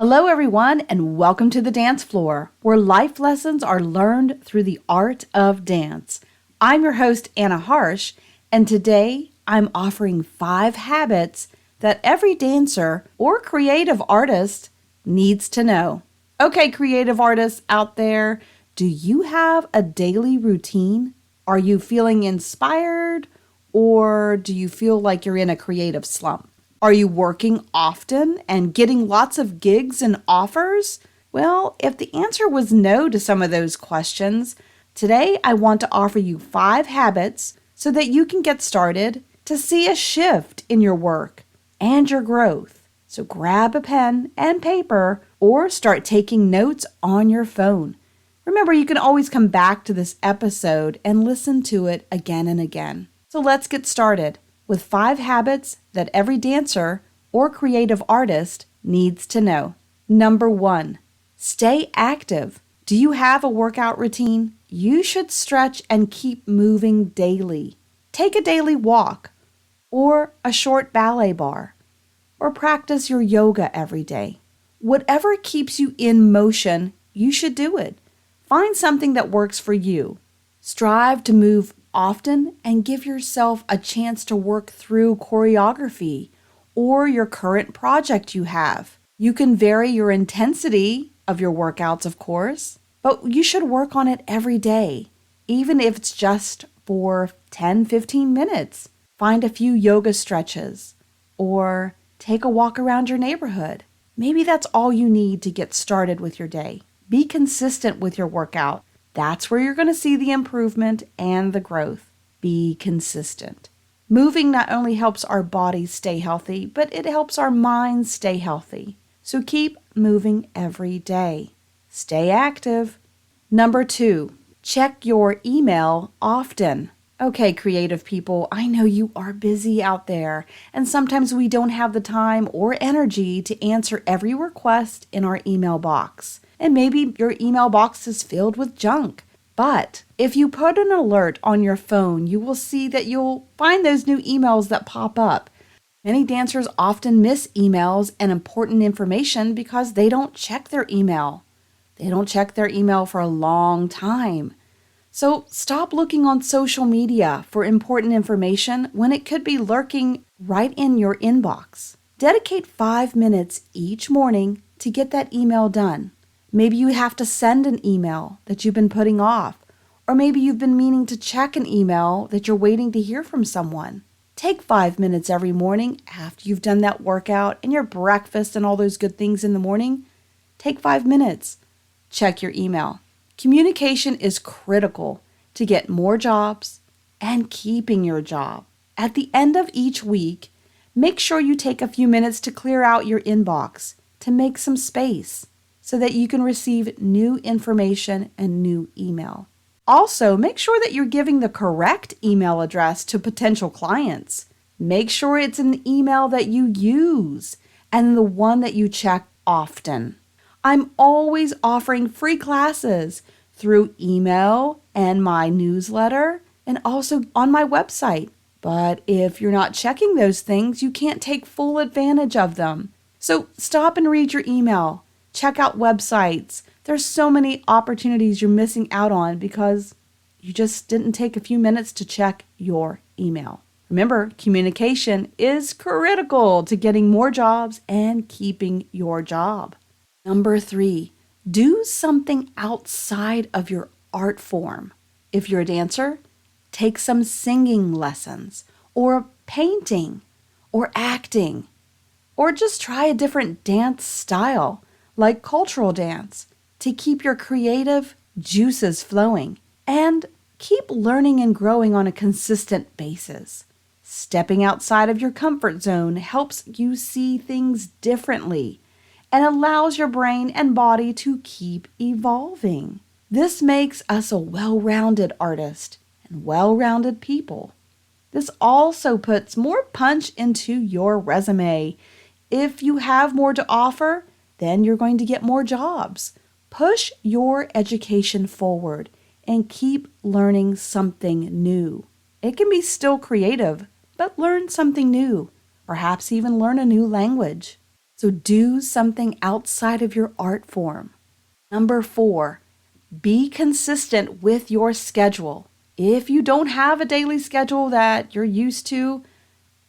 Hello, everyone, and welcome to the dance floor, where life lessons are learned through the art of dance. I'm your host, Anna Harsh, and today I'm offering 5 habits that every dancer or creative artist needs to know. Okay, creative artists out there, do you have a daily routine? Are you feeling inspired, or do you feel like you're in a creative slump? Are you working often and getting lots of gigs and offers? Well, if the answer was no to some of those questions, today I want to offer you 5 habits so that you can get started to see a shift in your work and your growth. So grab a pen and paper or start taking notes on your phone. Remember, you can always come back to this episode and listen to it again and again. So let's get started with 5 habits that every dancer or creative artist needs to know. Number 1, stay active. Do you have a workout routine? You should stretch and keep moving daily. Take a daily walk or a short ballet bar, or practice your yoga every day. Whatever keeps you in motion, you should do it. Find something that works for you. Strive to move often and give yourself a chance to work through choreography or your current project you have. You can vary your intensity of your workouts, of course, but you should work on it every day, even if it's just for 10-15 minutes. Find a few yoga stretches or take a walk around your neighborhood. Maybe that's all you need to get started with your day. Be consistent with your workout. That's where you're going to see the improvement and the growth. Be consistent. Moving not only helps our bodies stay healthy, but it helps our minds stay healthy. So keep moving every day. Stay active. Number 2, check your email often. Okay, creative people, I know you are busy out there, and sometimes we don't have the time or energy to answer every request in our email box. And maybe your email box is filled with junk. But if you put an alert on your phone, you will see that you'll find those new emails that pop up. Many dancers often miss emails and important information because they don't check their email. They don't check their email for a long time. So stop looking on social media for important information when it could be lurking right in your inbox. Dedicate 5 minutes each morning to get that email done. Maybe you have to send an email that you've been putting off, or maybe you've been meaning to check an email that you're waiting to hear from someone. Take 5 minutes every morning after you've done that workout and your breakfast and all those good things in the morning. Take 5 minutes. Check your email. Communication is critical to get more jobs and keeping your job. At the end of each week, make sure you take a few minutes to clear out your inbox, to make some space, so that you can receive new information and new email. Also, make sure that you're giving the correct email address to potential clients. Make sure it's an email that you use and the one that you check often. I'm always offering free classes through email and my newsletter and also on my website. But if you're not checking those things, you can't take full advantage of them. So stop and read your email. Check out websites. There's so many opportunities you're missing out on because you just didn't take a few minutes to check your email. Remember, communication is critical to getting more jobs and keeping your job. Number 3, do something outside of your art form. If you're a dancer, take some singing lessons or painting or acting, or just try a different dance style, like cultural dance, to keep your creative juices flowing and keep learning and growing on a consistent basis. Stepping outside of your comfort zone helps you see things differently and allows your brain and body to keep evolving. This makes us a well-rounded artist and well-rounded people. This also puts more punch into your resume. If you have more to offer, then you're going to get more jobs. Push your education forward and keep learning something new. It can be still creative, but learn something new. Perhaps even learn a new language. So do something outside of your art form. Number 4, be consistent with your schedule. If you don't have a daily schedule that you're used to,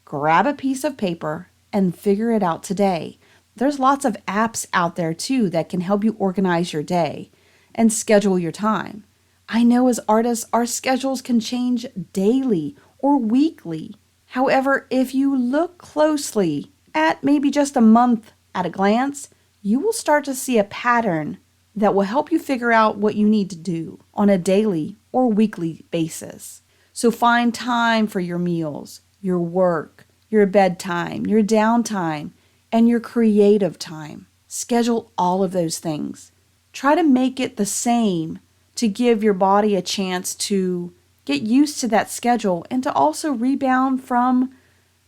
grab a piece of paper and figure it out today. There's lots of apps out there too that can help you organize your day and schedule your time. I know as artists, our schedules can change daily or weekly. However, if you look closely at maybe just a month at a glance, you will start to see a pattern that will help you figure out what you need to do on a daily or weekly basis. So find time for your meals, your work, your bedtime, your downtime, and your creative time. Schedule all of those things. Try to make it the same to give your body a chance to get used to that schedule and to also rebound from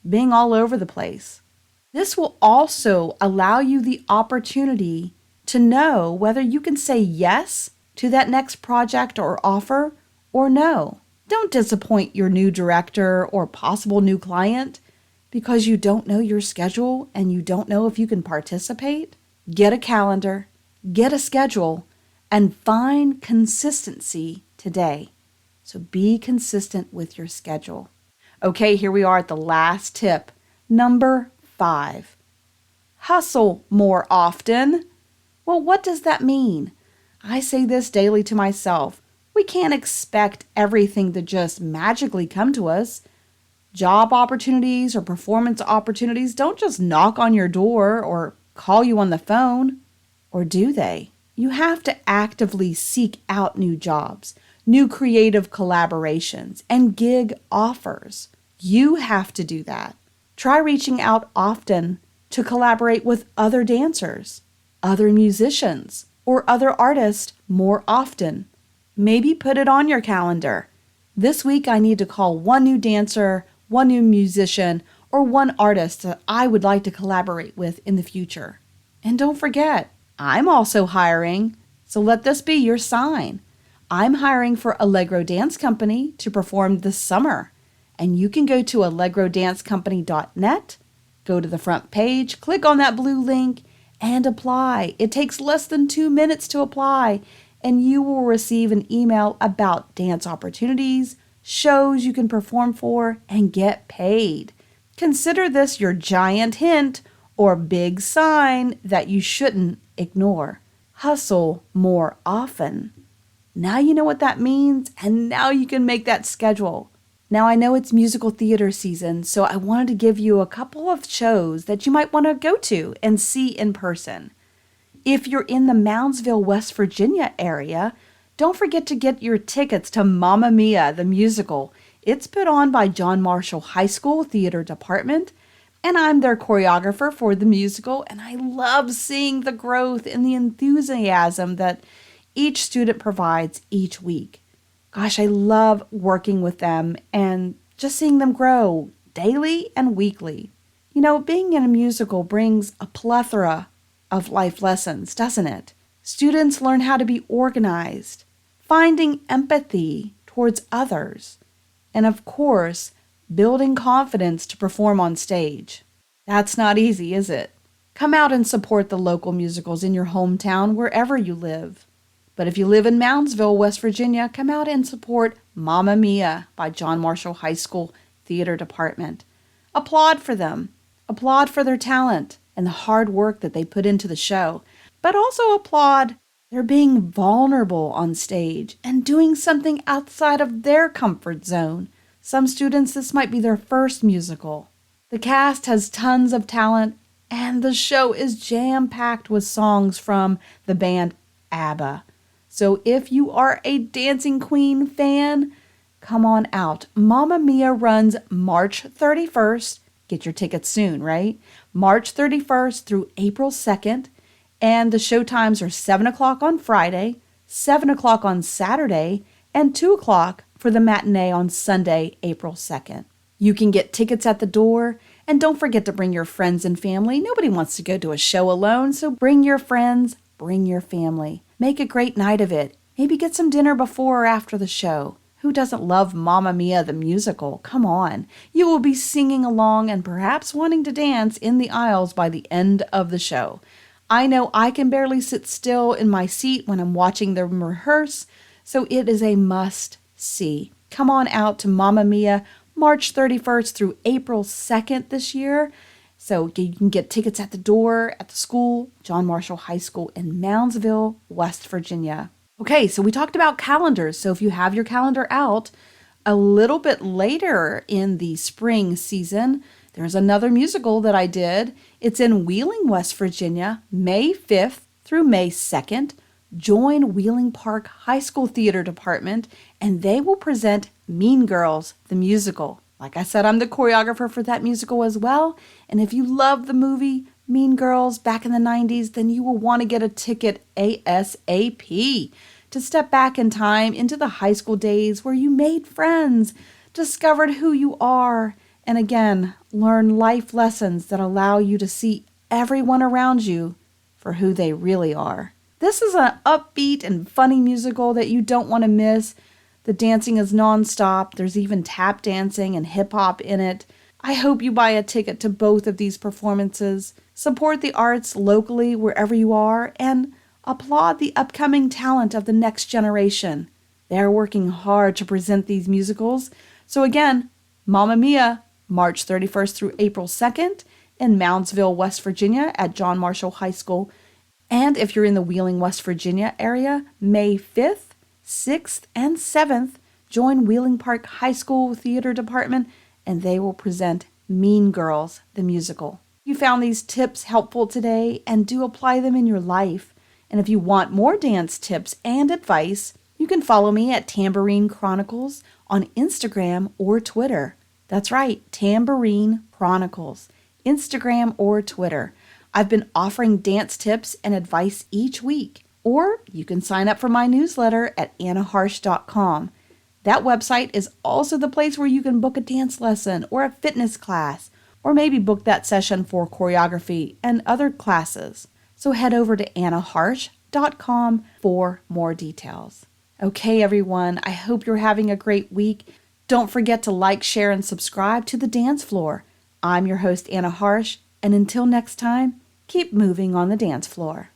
being all over the place. This will also allow you the opportunity to know whether you can say yes to that next project or offer or no. Don't disappoint your new director or possible new client because you don't know your schedule and you don't know if you can participate. Get a calendar, get a schedule, and find consistency today. So be consistent with your schedule. Okay, here we are at the last tip. Number 5, hustle more often. Well, what does that mean? I say this daily to myself. We can't expect everything to just magically come to us. Job opportunities or performance opportunities don't just knock on your door or call you on the phone, or do they? You have to actively seek out new jobs, new creative collaborations, and gig offers. You have to do that. Try reaching out often to collaborate with other dancers, other musicians, or other artists more often. Maybe put it on your calendar. This week I need to call one new dancer, one new musician, or one artist that I would like to collaborate with in the future. And don't forget, I'm also hiring, so let this be your sign. I'm hiring for Allegro Dance Company to perform this summer. And you can go to allegrodancecompany.net, go to the front page, click on that blue link, and apply. It takes less than 2 minutes to apply, and you will receive an email about dance opportunities, shows you can perform for, and get paid. Consider this your giant hint or big sign that you shouldn't ignore. Hustle more often. Now you know what that means, and now you can make that schedule. Now I know it's musical theater season, so I wanted to give you a couple of shows that you might want to go to and see in person. If you're in the Moundsville, West Virginia area, don't forget to get your tickets to Mamma Mia, the musical. It's put on by John Marshall High School Theater Department, and I'm their choreographer for the musical, and I love seeing the growth and the enthusiasm that each student provides each week. Gosh, I love working with them and just seeing them grow daily and weekly. You know, being in a musical brings a plethora of life lessons, doesn't it? Students learn how to be organized, finding empathy towards others, and of course, building confidence to perform on stage. That's not easy, is it? Come out and support the local musicals in your hometown, wherever you live. But if you live in Moundsville, West Virginia, come out and support Mamma Mia by John Marshall High School Theater Department. Applaud for them. Applaud for their talent and the hard work that they put into the show. But also applaud their being vulnerable on stage and doing something outside of their comfort zone. Some students, this might be their first musical. The cast has tons of talent, and the show is jam-packed with songs from the band ABBA. So if you are a Dancing Queen fan, come on out. Mamma Mia runs March 31st. Get your tickets soon, right? March 31st through April 2nd. And the show times are 7 o'clock on Friday, 7 o'clock on Saturday, and 2 o'clock for the matinee on Sunday, April 2nd. You can get tickets at the door, and don't forget to bring your friends and family. Nobody wants to go to a show alone, so bring your friends, bring your family. Make a great night of it. Maybe get some dinner before or after the show. Who doesn't love Mamma Mia the musical? Come on. You will be singing along and perhaps wanting to dance in the aisles by the end of the show. I know I can barely sit still in my seat when I'm watching them rehearse, so it is a must-see. Come on out to Mamma Mia March 31st through April 2nd this year. So you can get tickets at the door at the school, John Marshall High School in Moundsville, West Virginia. Okay, so we talked about calendars. So if you have your calendar out, a little bit later in the spring season, there's another musical that I did. It's in Wheeling, West Virginia, May 5th through May 2nd. Join Wheeling Park High School Theater Department, and they will present Mean Girls, the musical. Like I said, I'm the choreographer for that musical as well. And if you love the movie Mean Girls back in the 90s, then you will want to get a ticket ASAP to step back in time into the high school days where you made friends, discovered who you are, and again, learn life lessons that allow you to see everyone around you for who they really are. This is an upbeat and funny musical that you don't want to miss. The dancing is nonstop. There's even tap dancing and hip hop in it. I hope you buy a ticket to both of these performances. Support the arts locally wherever you are and applaud the upcoming talent of the next generation. They're working hard to present these musicals. So again, Mamma Mia, March 31st through April 2nd in Moundsville, West Virginia at John Marshall High School. And if you're in the Wheeling, West Virginia area, May 5th, 6th, and 7th, join Wheeling Park High School Theater Department, and they will present Mean Girls, the musical. You found these tips helpful today, and do apply them in your life. And if you want more dance tips and advice, you can follow me at Tambourine Chronicles on Instagram or Twitter. That's right, Tambourine Chronicles, Instagram or Twitter. I've been offering dance tips and advice each week, or you can sign up for my newsletter at annaharsh.com. That website is also the place where you can book a dance lesson or a fitness class, or maybe book that session for choreography and other classes. So head over to annaharsh.com for more details. Okay, everyone, I hope you're having a great week. Don't forget to like, share, and subscribe to The Dance Floor. I'm your host, Anna Harsh, and until next time, keep moving on the dance floor.